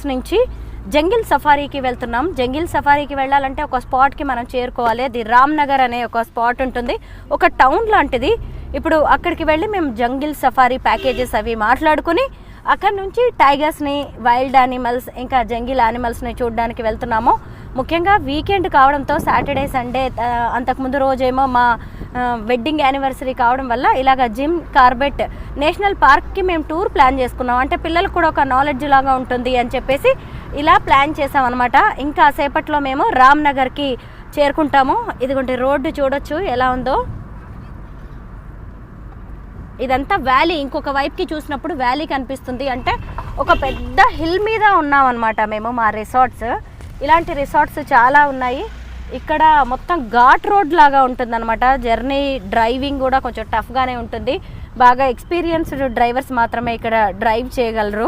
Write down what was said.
Tigers నుంచి jungle సఫారీకి వెళ్తున్నాం. Jungle సఫారీకి వెళ్ళాలంటే ఒక స్పాట్కి మనం చేరుకోవాలి. అది రామ్నగర్ అనే ఒక స్పాట్ ఉంటుంది, ఒక టౌన్ లాంటిది. ఇప్పుడు అక్కడికి వెళ్ళి మేము జంగిల్ సఫారీ ప్యాకేజెస్ అవి మాట్లాడుకుని అక్కడ నుంచి టైగర్స్ని, వైల్డ్ యానిమల్స్, ఇంకా జంగిల్ యానిమల్స్ని చూడడానికి వెళ్తున్నాము. ముఖ్యంగా వీకెండ్ కావడంతో సాటర్డే సండే అంతకుముందు రోజేమో మా వెడ్డింగ్ యానివర్సరీ కావడం వల్ల ఇలాగ జిమ్ కార్బెట్ నేషనల్ పార్క్కి మేము టూర్ ప్లాన్ చేసుకున్నాం. అంటే పిల్లలకు కూడా ఒక నాలెడ్జ్ లాగా ఉంటుంది అని చెప్పేసి ఇలా ప్లాన్ చేసాం అనమాట. ఇంకా సేపట్లో మేము రామ్నగర్కి చేరుకుంటాము. ఇదిగోండి రోడ్డు చూడొచ్చు ఎలా ఉందో. ఇదంతా వ్యాలీ. ఇంకొక వైపుకి చూసినప్పుడు వ్యాలీ కనిపిస్తుంది. అంటే ఒక పెద్ద హిల్ మీద ఉన్నాం అనమాట మేము. మా రిసార్ట్స్, ఇలాంటి రిసార్ట్స్ చాలా ఉన్నాయి. ఇక్కడ మొత్తం ఘాట్ రోడ్ లాగా ఉంటుంది అనమాట. జర్నీ డ్రైవింగ్ కూడా కొంచెం టఫ్గానే ఉంటుంది. బాగా ఎక్స్పీరియన్స్డ్ డ్రైవర్స్ మాత్రమే ఇక్కడ డ్రైవ్ చేయగలరు.